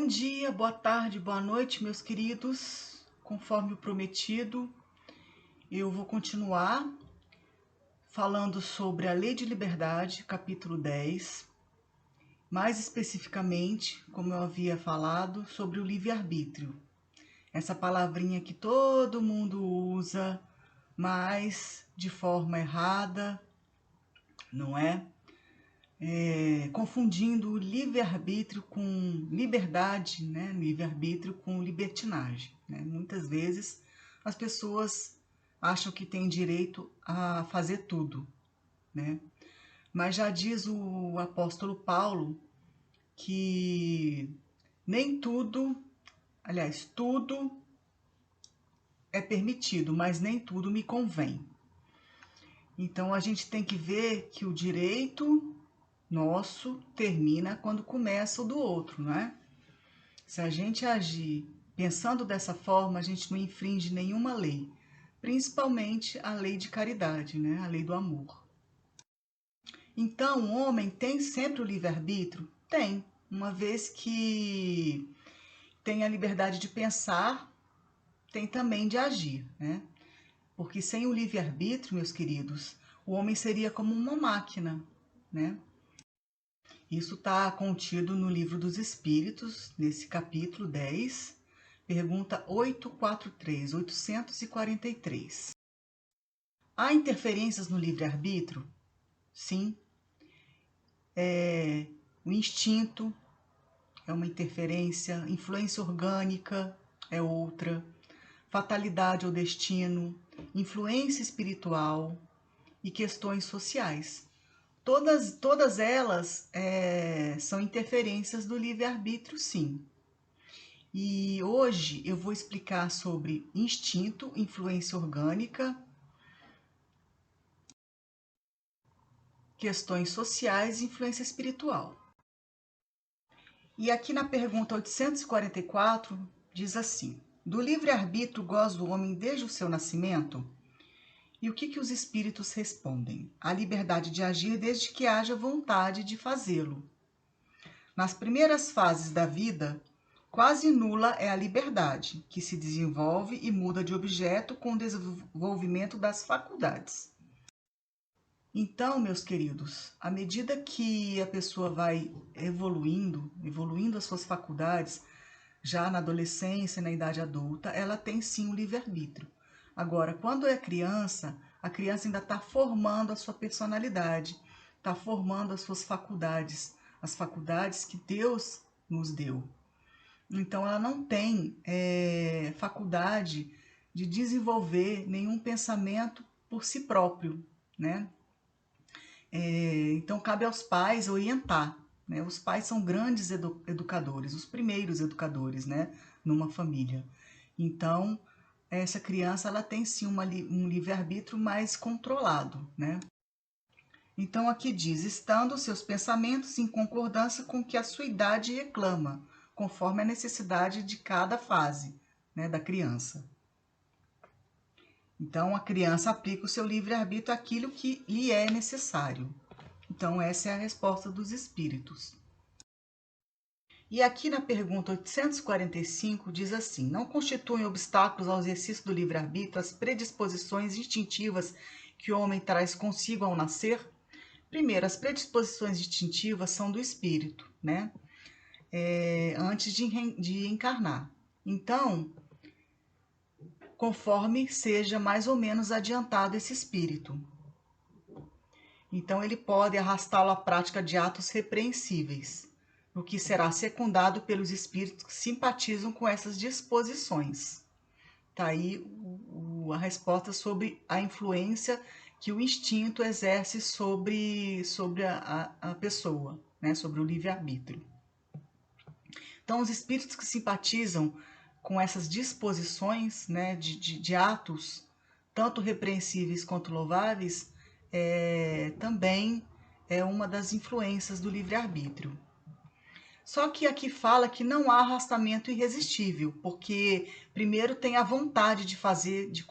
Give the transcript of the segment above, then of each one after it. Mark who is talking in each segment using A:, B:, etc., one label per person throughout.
A: Bom dia, boa tarde, boa noite, meus queridos. Conforme o prometido, eu vou continuar falando sobre a Lei de Liberdade, capítulo 10. Mais especificamente, como eu havia falado, sobre o livre-arbítrio. Essa palavrinha que todo mundo usa, mas de forma errada, não é? Confundindo livre-arbítrio com liberdade, né? Livre-arbítrio com libertinagem. Né? Muitas vezes as pessoas acham que têm direito a fazer tudo, né? Mas já diz o apóstolo Paulo que nem tudo, aliás, tudo é permitido, mas nem tudo me convém. Então a gente tem que ver que o direito nosso termina quando começa o do outro, não é? Se a gente agir pensando dessa forma, a gente não infringe nenhuma lei, principalmente a lei de caridade, né? A lei do amor. Então, o homem tem sempre o livre-arbítrio? Tem, uma vez que tem a liberdade de pensar, tem também de agir, né? Porque sem o livre-arbítrio, meus queridos, o homem seria como uma máquina, né? Isso está contido no Livro dos Espíritos, nesse capítulo 10, pergunta 843. Há interferências no livre-arbítrio? Sim. O instinto é uma interferência, influência orgânica é outra, fatalidade ou destino, influência espiritual e questões sociais. Todas elas são interferências do livre-arbítrio, sim. E hoje eu vou explicar sobre instinto, influência orgânica, questões sociais e influência espiritual. E aqui na pergunta 844 diz assim: do livre-arbítrio goza o homem desde o seu nascimento? E o que os espíritos respondem? A liberdade de agir desde que haja vontade de fazê-lo. Nas primeiras fases da vida, quase nula é a liberdade, que se desenvolve e muda de objeto com o desenvolvimento das faculdades. Então, meus queridos, à medida que a pessoa vai evoluindo as suas faculdades, já na adolescência, na idade adulta, ela tem sim o livre-arbítrio. Agora, quando é criança, a criança ainda está formando a sua personalidade, está formando as suas faculdades, as faculdades que Deus nos deu. Então, ela não tem faculdade de desenvolver nenhum pensamento por si próprio, né? Então, cabe aos pais orientar, né? Os pais são grandes educadores, os primeiros educadores, né? Numa família. Então, essa criança ela tem sim um livre-arbítrio mais controlado, né? Então, aqui diz, estando seus pensamentos em concordância com o que a sua idade reclama, conforme a necessidade de cada fase, né, da criança. Então, a criança aplica o seu livre-arbítrio àquilo que lhe é necessário. Então, essa é a resposta dos espíritos. E aqui na pergunta 845 diz assim: não constituem obstáculos ao exercício do livre-arbítrio as predisposições instintivas que o homem traz consigo ao nascer? Primeiro, as predisposições instintivas são do espírito, né? Antes de encarnar. Então, conforme seja mais ou menos adiantado esse espírito. Então, ele pode arrastá-lo à prática de atos repreensíveis, o que será secundado pelos espíritos que simpatizam com essas disposições. Está aí a resposta sobre a influência que o instinto exerce sobre a pessoa, né? Sobre o livre-arbítrio. Então, os espíritos que simpatizam com essas disposições, né, de atos, tanto repreensíveis quanto louváveis, também é uma das influências do livre-arbítrio. Só que aqui fala que não há arrastamento irresistível, porque primeiro tem a vontade de fazer, de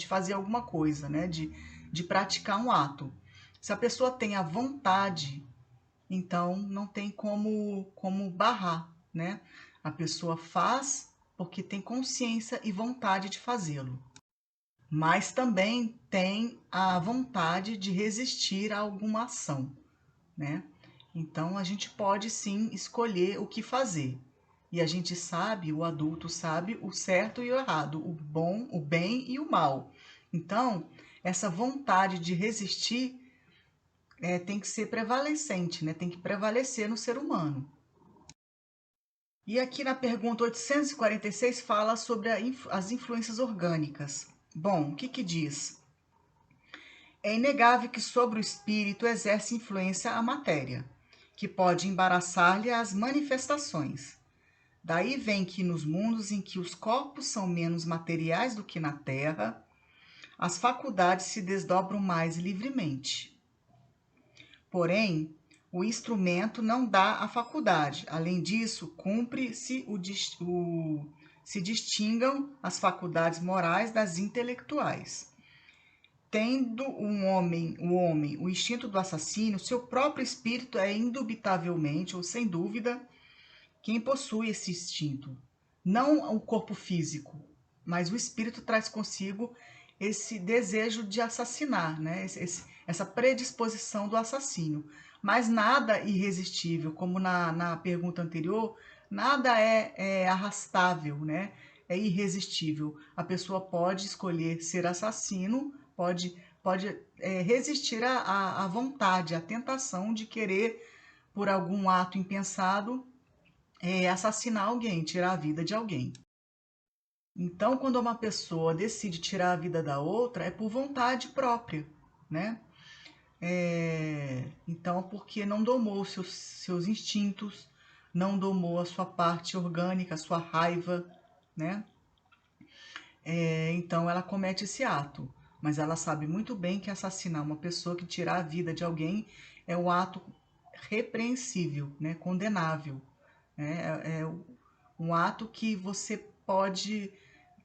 A: fazer alguma coisa, né? De praticar um ato. Se a pessoa tem a vontade, então não tem como barrar, né? A pessoa faz porque tem consciência e vontade de fazê-lo. Mas também tem a vontade de resistir a alguma ação, né? Então a gente pode sim escolher o que fazer. E a gente sabe, o adulto sabe o certo e o errado, o bom, o bem e o mal. Então, essa vontade de resistir tem que ser prevalecente, né? Tem que prevalecer no ser humano. E aqui na pergunta 846 fala sobre as influências orgânicas. Bom, o que diz? É inegável que sobre o espírito exerce influência a matéria, que pode embaraçar-lhe as manifestações. Daí vem que nos mundos em que os corpos são menos materiais do que na Terra, as faculdades se desdobram mais livremente. Porém, o instrumento não dá a faculdade. Além disso, cumpre-se se distingam as faculdades morais das intelectuais. Tendo o homem o instinto do assassínio, seu próprio espírito é indubitavelmente, ou sem dúvida, quem possui esse instinto. Não o corpo físico, mas o espírito traz consigo esse desejo de assassinar, né? Essa predisposição do assassínio. Mas nada irresistível, como na pergunta anterior, nada é arrastável, né? É irresistível. A pessoa pode escolher ser assassino, pode resistir à vontade, à tentação de querer, por algum ato impensado, assassinar alguém, tirar a vida de alguém. Então, quando uma pessoa decide tirar a vida da outra, é por vontade própria, né? Então, porque não domou seus instintos, não domou a sua parte orgânica, a sua raiva, né? Então, ela comete esse ato. Mas ela sabe muito bem que assassinar uma pessoa, que tirar a vida de alguém, é um ato repreensível, né? Condenável. É um ato que você pode,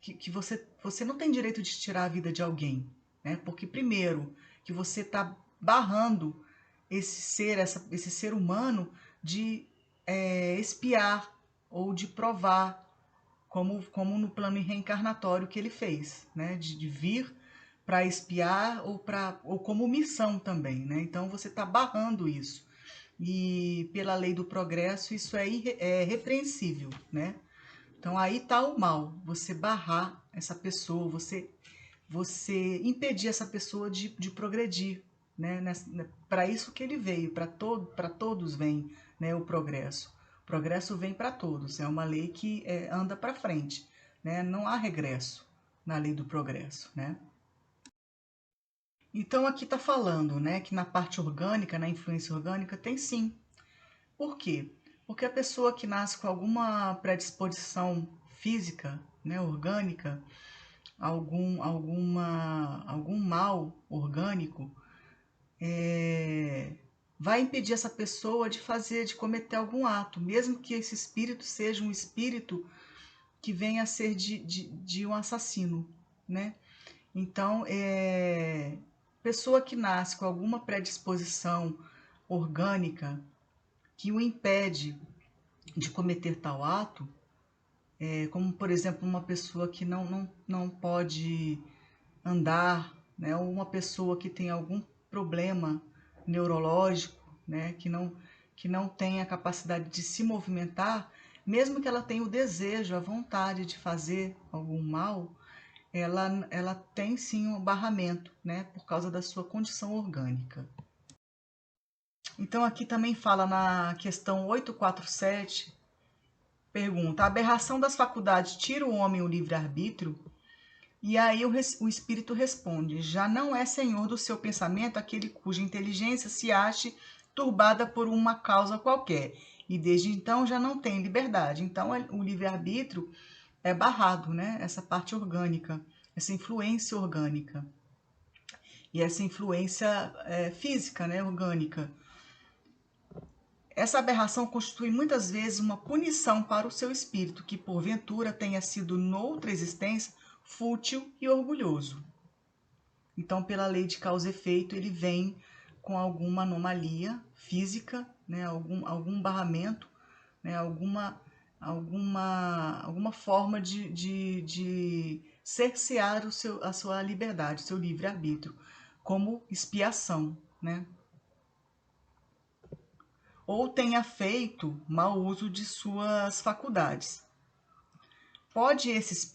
A: que você não tem direito de tirar a vida de alguém, né? Porque primeiro que você está barrando esse ser humano de espiar ou de provar, como no plano reencarnatório que ele fez, né? De vir para espiar ou como missão também, né? Então você está barrando isso. E pela lei do progresso isso é repreensível, né? Então aí está o mal, você barrar essa pessoa, você impedir essa pessoa de progredir, né? Para isso que ele veio, para todos vem, né, o progresso. O progresso vem para todos, é uma lei que anda para frente, né? Não há regresso na lei do progresso, né? Então aqui está falando, né, que na parte orgânica, na influência orgânica, tem sim. Por quê? Porque a pessoa que nasce com alguma predisposição física, né, orgânica, algum mal orgânico, vai impedir essa pessoa de cometer algum ato, mesmo que esse espírito seja um espírito que venha a ser de um assassino, né? Então, pessoa que nasce com alguma predisposição orgânica que o impede de cometer tal ato, como, por exemplo, uma pessoa que não pode andar, né, ou uma pessoa que tem algum problema neurológico, né, que não tem a capacidade de se movimentar, mesmo que ela tenha o desejo, a vontade de fazer algum mal, ela tem sim um barramento, né, por causa da sua condição orgânica. Então aqui também fala na questão 847, pergunta: a aberração das faculdades tira o homem o livre-arbítrio? E aí o espírito responde: já não é senhor do seu pensamento aquele cuja inteligência se ache turbada por uma causa qualquer, e desde então já não tem liberdade. Então o livre-arbítrio é barrado, né? Essa parte orgânica, essa influência orgânica. E essa influência física, né? Orgânica. Essa aberração constitui muitas vezes uma punição para o seu espírito, que porventura tenha sido noutra existência fútil e orgulhoso. Então, pela lei de causa e efeito, ele vem com alguma anomalia física, né, algum barramento, né, alguma alguma forma de cercear a sua liberdade, o seu livre-arbítrio, como expiação, né? Ou tenha feito mau uso de suas faculdades. Pode esse